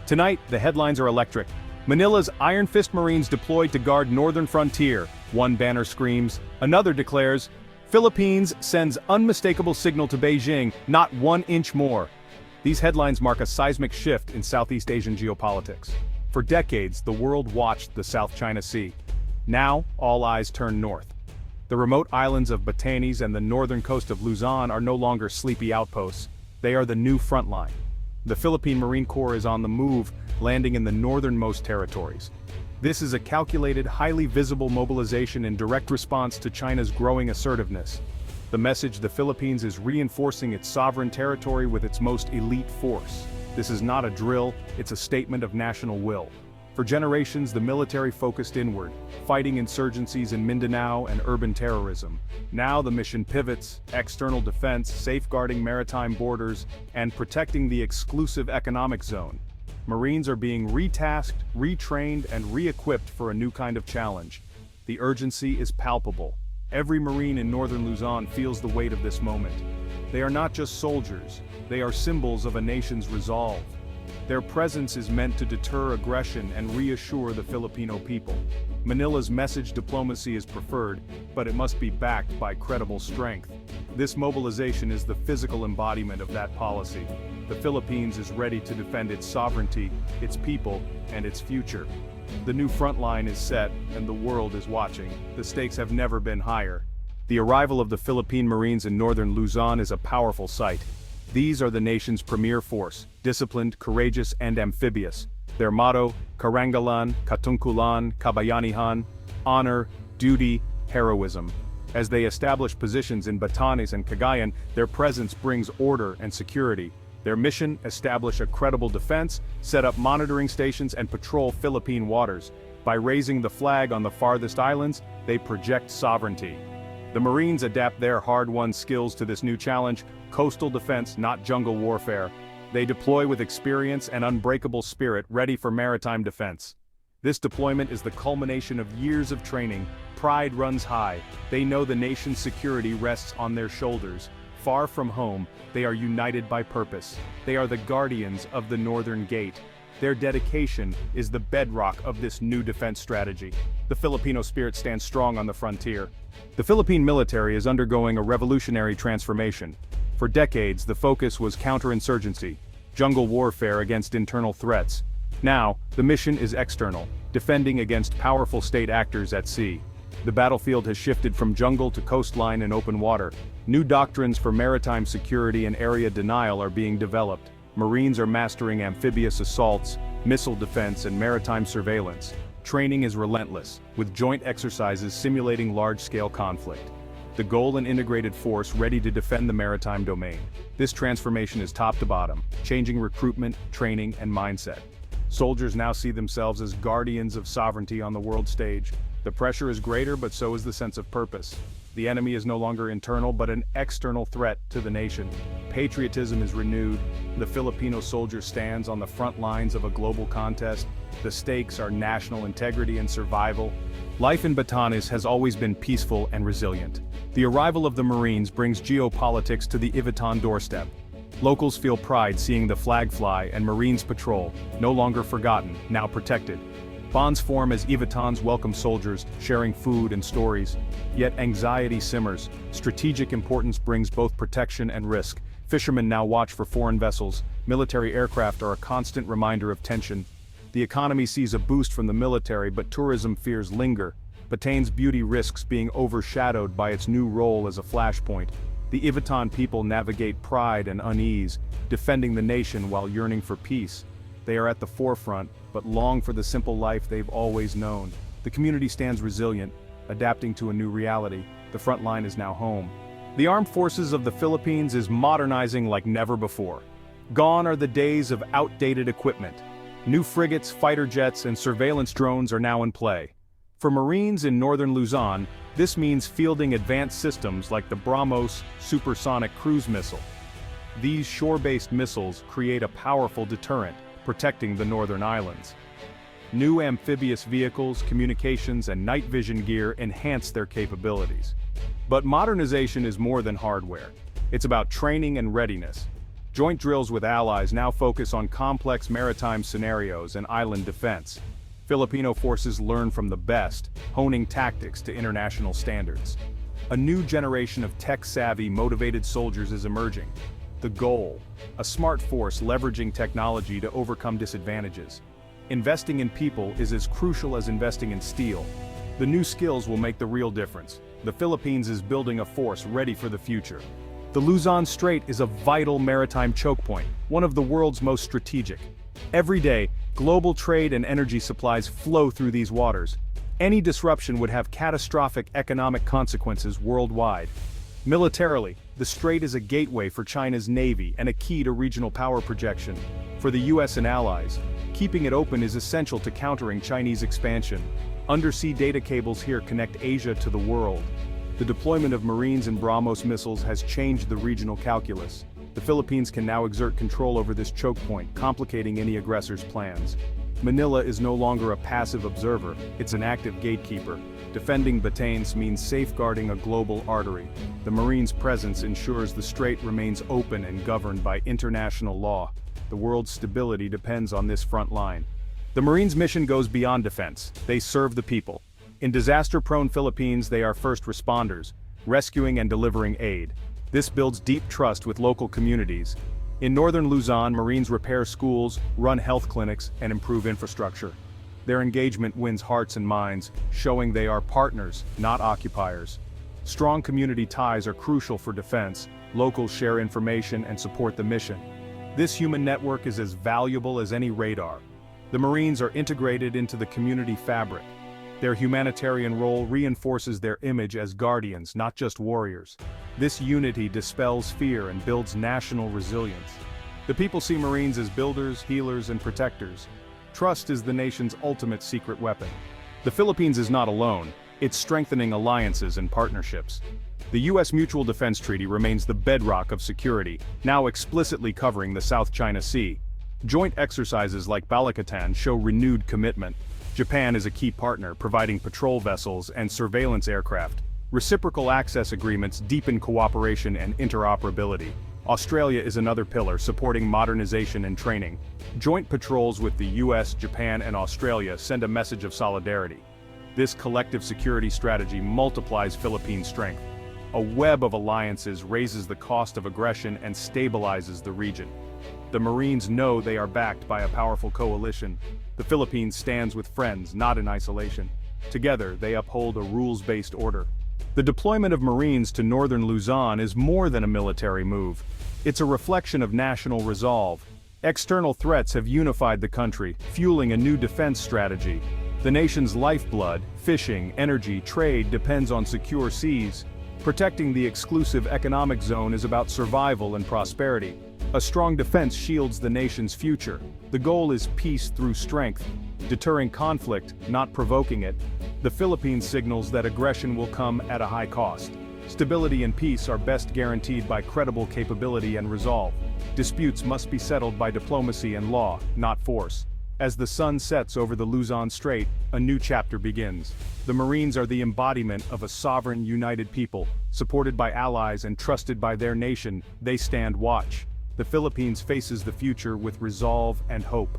Tonight, the headlines are electric. Manila's Iron Fist Marines deployed to guard northern frontier. One banner screams, another declares, Philippines sends unmistakable signal to Beijing, not 1 inch more. These headlines mark a seismic shift in Southeast Asian geopolitics. For decades, the world watched the South China Sea. Now, all eyes turn north. The remote islands of Batanes and the northern coast of Luzon are no longer sleepy outposts. They are the new front line. The Philippine Marine Corps is on the move, landing in the northernmost territories. This is a calculated, highly visible mobilization in direct response to China's growing assertiveness. The message: the Philippines is reinforcing its sovereign territory with its most elite force. This is not a drill, it's a statement of national will. For generations, the military focused inward, fighting insurgencies in Mindanao and urban terrorism. Now the mission pivots: external defense, safeguarding maritime borders, and protecting the exclusive economic zone. Marines are being retasked, retrained, and re-equipped for a new kind of challenge. The urgency is palpable. Every Marine in Northern Luzon feels the weight of this moment. They are not just soldiers, they are symbols of a nation's resolve. Their presence is meant to deter aggression and reassure the Filipino people. Manila's message: diplomacy is preferred, but it must be backed by credible strength. This mobilization is the physical embodiment of that policy. The Philippines is ready to defend its sovereignty, its people, and its future. The new front line is set, and the world is watching. The stakes have never been higher. The arrival of the Philippine Marines in Northern Luzon is a powerful sight. These are the nation's premier force, disciplined, courageous, and amphibious. Their motto: Karangalan, Katungkulan, Kabayanihan, honor, duty, heroism. As they establish positions in Batanes and Cagayan, their presence brings order and security. Their mission: establish a credible defense, set up monitoring stations, and patrol Philippine waters. By raising the flag on the farthest islands, they project sovereignty. The Marines adapt their hard-won skills to this new challenge: coastal defense, not jungle warfare. They deploy with experience and unbreakable spirit, ready for maritime defense. This deployment is the culmination of years of training. Pride runs high. They know the nation's security rests on their shoulders. Far from home, they are united by purpose. They are the guardians of the Northern Gate. Their dedication is the bedrock of this new defense strategy. The Filipino spirit stands strong on the frontier. The Philippine military is undergoing a revolutionary transformation. For decades, the focus was counterinsurgency, jungle warfare against internal threats. Now, the mission is external, defending against powerful state actors at sea. The battlefield has shifted from jungle to coastline and open water. New doctrines for maritime security and area denial are being developed. Marines are mastering amphibious assaults, missile defense, and maritime surveillance. Training is relentless, with joint exercises simulating large-scale conflict. The goal: an integrated force ready to defend the maritime domain. This transformation is top to bottom, changing recruitment, training, and mindset. Soldiers now see themselves as guardians of sovereignty on the world stage. The pressure is greater, but so is the sense of purpose. The enemy is no longer internal, but an external threat to the nation. Patriotism is renewed. The Filipino soldier stands on the front lines of a global contest. The stakes are national integrity and survival. Life in Batanes has always been peaceful and resilient. The arrival of the Marines brings geopolitics to the Ivitan doorstep. Locals feel pride seeing the flag fly and Marines patrol, no longer forgotten, now protected. Bonds form as Ivitans welcome soldiers, sharing food and stories. Yet anxiety simmers. Strategic importance brings both protection and risk. Fishermen now watch for foreign vessels. Military aircraft are a constant reminder of tension. The economy sees a boost from the military, but tourism fears linger. Batane's beauty risks being overshadowed by its new role as a flashpoint. The Ivitan people navigate pride and unease, defending the nation while yearning for peace. They are at the forefront, but long for the simple life they've always known. The community stands resilient, adapting to a new reality. The front line is now home. The armed forces of the Philippines is modernizing like never before. Gone are the days of outdated equipment. New frigates, fighter jets, and surveillance drones are now in play. For Marines in Northern Luzon, this means fielding advanced systems like the BrahMos supersonic cruise missile. These shore-based missiles create a powerful deterrent, protecting the northern islands. New amphibious vehicles, communications, and night vision gear enhance their capabilities. But modernization is more than hardware. It's about training and readiness. Joint drills with allies now focus on complex maritime scenarios and island defense. Filipino forces learn from the best, honing tactics to international standards. A new generation of tech-savvy, motivated soldiers is emerging. The goal: a smart force leveraging technology to overcome disadvantages. Investing in people is as crucial as investing in steel. The new skills will make the real difference. The Philippines is building a force ready for the future. The Luzon Strait is a vital maritime choke point, one of the world's most strategic. Every day, global trade and energy supplies flow through these waters. Any disruption would have catastrophic economic consequences worldwide. Militarily, the strait is a gateway for China's navy and a key to regional power projection. For the US and allies, keeping it open is essential to countering Chinese expansion. Undersea data cables here connect Asia to the world. The deployment of Marines and BrahMos missiles has changed the regional calculus. The Philippines can now exert control over this choke point, complicating any aggressor's plans. Manila is no longer a passive observer, it's an active gatekeeper. Defending Batanes means safeguarding a global artery. The Marines' presence ensures the strait remains open and governed by international law. The world's stability depends on this front line. The Marines' mission goes beyond defense. They serve the people. In disaster-prone Philippines, they are first responders, rescuing and delivering aid. This builds deep trust with local communities. In Northern Luzon, Marines repair schools, run health clinics, and improve infrastructure. Their engagement wins hearts and minds, showing they are partners, not occupiers. Strong community ties are crucial for defense. Locals share information and support the mission. This human network is as valuable as any radar. The Marines are integrated into the community fabric. Their humanitarian role reinforces their image as guardians, not just warriors. This unity dispels fear and builds national resilience. The people see Marines as builders, healers, and protectors. Trust is the nation's ultimate secret weapon. The Philippines is not alone, it's strengthening alliances and partnerships. The U.S. Mutual Defense Treaty remains the bedrock of security, now explicitly covering the South China Sea. Joint exercises like Balikatan show renewed commitment. Japan is a key partner, providing patrol vessels and surveillance aircraft. Reciprocal access agreements deepen cooperation and interoperability. Australia is another pillar, supporting modernization and training. Joint patrols with the US, Japan, and Australia send a message of solidarity. This collective security strategy multiplies Philippine strength. A web of alliances raises the cost of aggression and stabilizes the region. The Marines know they are backed by a powerful coalition. The Philippines stands with friends, not in isolation. Together, they uphold a rules-based order. The deployment of Marines to Northern Luzon is more than a military move. It's a reflection of national resolve. External threats have unified the country, fueling a new defense strategy. The nation's lifeblood, fishing, energy, trade depends on secure seas. Protecting the exclusive economic zone is about survival and prosperity. A strong defense shields the nation's future. The goal is peace through strength, deterring conflict, not provoking it. The Philippines signals that aggression will come at a high cost. Stability and peace are best guaranteed by credible capability and resolve. Disputes must be settled by diplomacy and law, not force. As the sun sets over the Luzon Strait, a new chapter begins. The Marines are the embodiment of a sovereign, united people. Supported by allies and trusted by their nation, they stand watch. The Philippines faces the future with resolve and hope.